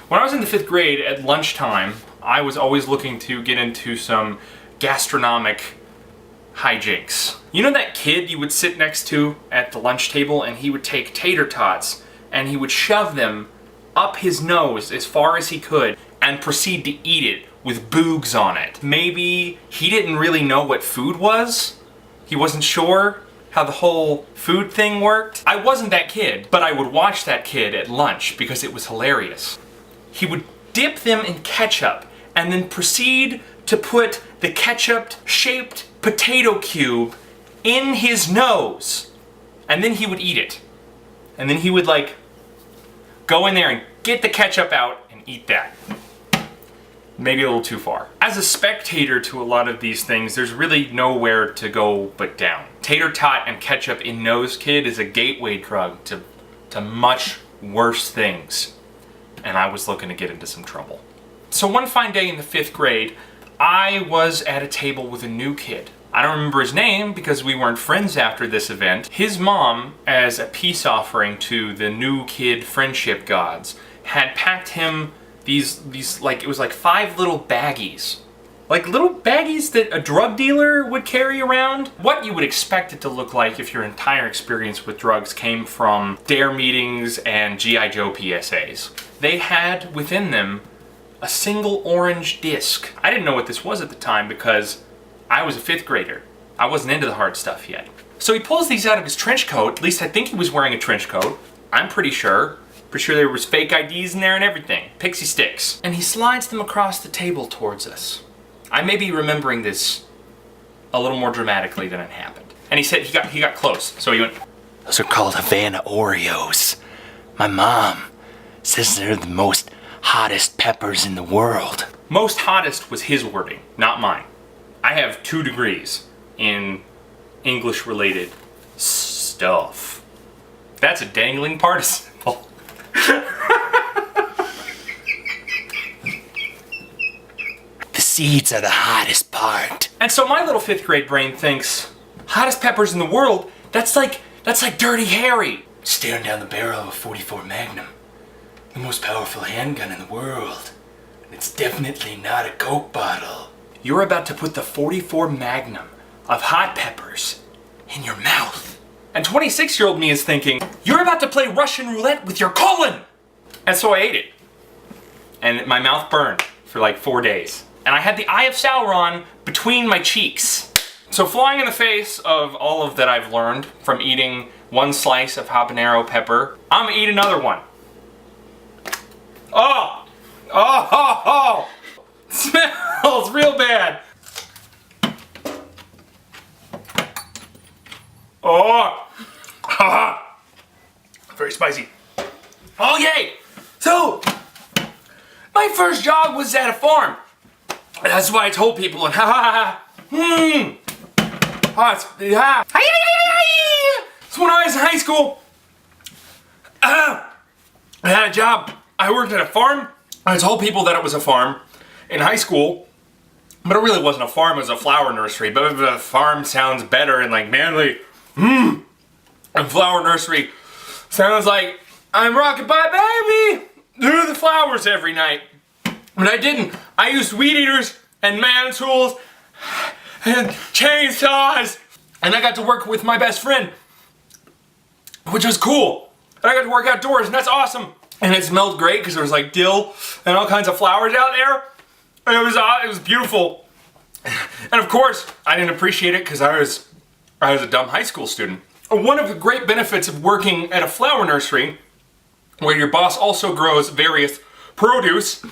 When I was in the 5th grade at lunchtime, I was always looking to get into some gastronomic hijinks. You know that kid you would sit next to at the lunch table and he would take tater tots and he would shove them up his nose as far as he could and proceed to eat it with boogs on it. Maybe he didn't really know what food was. He wasn't sure how the whole food thing worked. I wasn't that kid, but I would watch that kid at lunch because it was hilarious. He would dip them in ketchup and then proceed to put the ketchup-shaped potato cube in his nose. And then he would eat it. And then he would like go in there and get the ketchup out and eat that. Maybe a little too far. As a spectator to a lot of these things, there's really nowhere to go but down. Tater tot and ketchup in nose kid is a gateway drug to much worse things. And I was looking to get into some trouble. So one fine day in the 5th grade, I was at a table with a new kid. I don't remember his name because we weren't friends after this event. His mom, as a peace offering to the new kid friendship gods, had packed him these like, it was like 5 little baggies. Like little baggies that a drug dealer would carry around. What you would expect it to look like if your entire experience with drugs came from DARE meetings and G.I. Joe PSAs. They had within them a single orange disc. I didn't know what this was at the time because I was a 5th grader. I wasn't into the hard stuff yet. So he pulls these out of his trench coat. At least I think he was wearing a trench coat. I'm pretty sure. Pretty sure there was fake IDs in there and everything. Pixie sticks. And he slides them across the table towards us. I may be remembering this a little more dramatically than it happened. And he said he got close. So he went, "Those are called Havana Oreos. My mom says they're the most hottest peppers in the world." Most hottest was his wording, not mine. I have 2 degrees in English-related stuff. That's a dangling participle. The seeds are the hottest part. And so my little 5th grade brain thinks, hottest peppers in the world? That's like Dirty Harry. Staring down the barrel of a .44 Magnum. The most powerful handgun in the world. It's definitely not a Coke bottle. You're about to put the .44 Magnum of hot peppers in your mouth. And 26-year-old me is thinking, you're about to play Russian roulette with your colon! And so I ate it. And my mouth burned for like 4 days. And I had the Eye of Sauron between my cheeks. So flying in the face of all of that I've learned from eating 1 slice of habanero pepper, I'm gonna eat another one. Oh! Oh! Oh! Oh! Smells real bad. Oh! Ha! Very spicy. Oh yay! So, my first job was at a farm. That's why I told people, and ha ha ha. So when I was in high school, I had a job. I worked at a farm. I told people that it was a farm in high school, but it really wasn't a farm, it was a flower nursery. But a farm sounds better and like manly. And flower nursery sounds like I'm rocking by baby through the flowers every night. But I didn't. I used weed eaters and man tools and chainsaws. And I got to work with my best friend, which was cool. And I got to work outdoors, and that's awesome. And it smelled great because there was like dill and all kinds of flowers out there. And it was beautiful. And of course, I didn't appreciate it because I was a dumb high school student. One of the great benefits of working at a flower nursery, where your boss also grows various produce,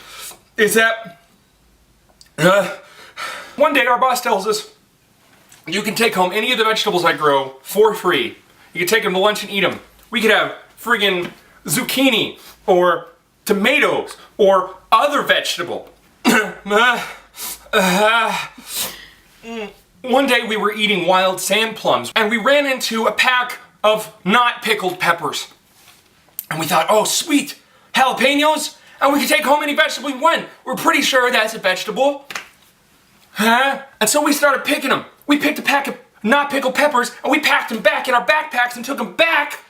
is that one day our boss tells us, you can take home any of the vegetables I grow for free. You can take them to lunch and eat them. We could have friggin' zucchini or tomatoes or other vegetable. One day we were eating wild sand plums and we ran into a pack of not pickled peppers. And we thought, oh sweet, jalapenos, and we could take home any vegetable we want. We're pretty sure that's a vegetable. And so we started picking them. We picked a pack of not pickled peppers and we packed them back in our backpacks and took them back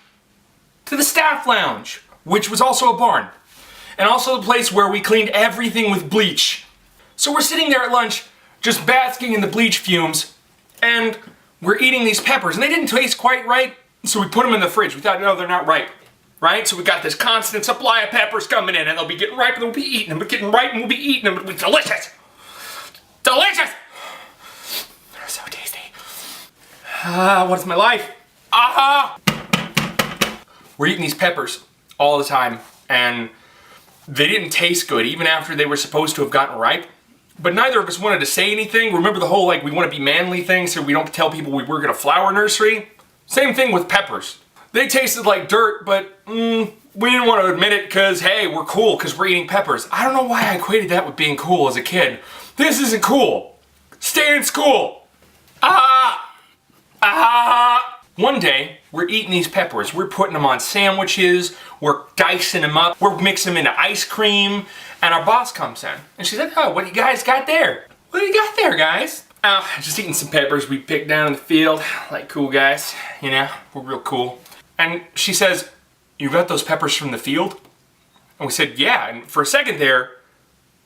to the staff lounge, which was also a barn. and also the place where we cleaned everything with bleach. So we're sitting there at lunch, just basking in the bleach fumes, and we're eating these peppers, and they didn't taste quite right, so we put them in the fridge. We thought, no, they're not ripe, right? So we got this constant supply of peppers coming in, and they'll be getting ripe, and we'll be eating them, but getting ripe, and we'll be eating them, it'll be delicious! Delicious! They're so tasty. What is my life? We're eating these peppers all the time, and they didn't taste good, even after they were supposed to have gotten ripe. But neither of us wanted to say anything. Remember the whole, like, we want to be manly thing, so we don't tell people we work at a flower nursery? Same thing with peppers. They tasted like dirt, but we didn't want to admit it because, hey, we're cool because we're eating peppers. I don't know why I equated that with being cool as a kid. This isn't cool. Stay in school. One day, we're eating these peppers. We're putting them on sandwiches. We're dicing them up. We're mixing them into ice cream. And our boss comes in. And she's like, oh, what do you guys got there? What do you got there, guys? Oh, just eating some peppers we picked down in the field. Like cool guys, you know? We're real cool. And she says, you got those peppers from the field? And we said, yeah. And for a second there,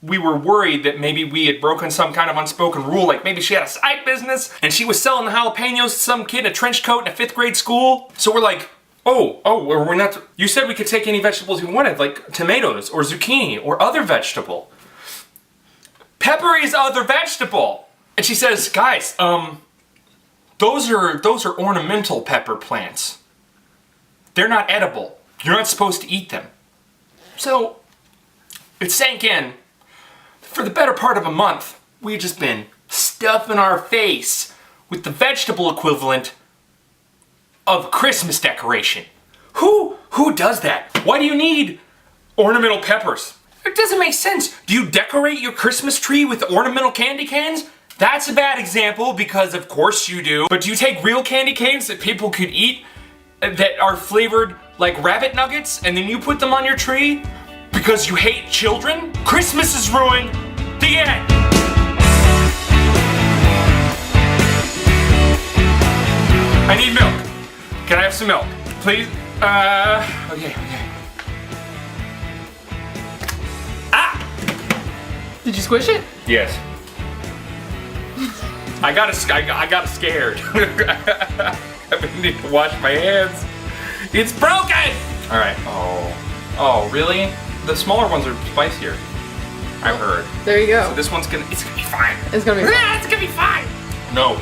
we were worried that maybe we had broken some kind of unspoken rule, like maybe she had a side business and she was selling the jalapenos to some kid in a trench coat in a 5th grade school. So we're like, we're not, you said we could take any vegetables we wanted, like tomatoes or zucchini or other vegetable. Pepper is other vegetable. And she says, guys, those are ornamental pepper plants. They're not edible. You're not supposed to eat them. So it sank in. For the better part of a month, we've just been stuffing our face with the vegetable equivalent of Christmas decoration. Who does that? Why do you need ornamental peppers? It doesn't make sense. Do you decorate your Christmas tree with ornamental candy canes? That's a bad example because of course you do. But do you take real candy canes that people could eat that are flavored like rabbit nuggets and then you put them on your tree? Because you hate children? Christmas is ruined. The end. I need milk. Can I have some milk? Please? Okay. Did you squish it? Yes. I got scared. I need to wash my hands. It's broken! Alright. Oh, really? The smaller ones are spicier. I've heard. There you go. So this one's it's gonna be fine. It's gonna be fine. Yeah, it's gonna be fine. No,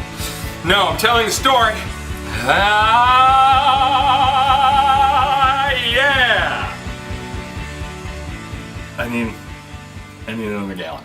I'm telling the story. Yeah. I need another gallon.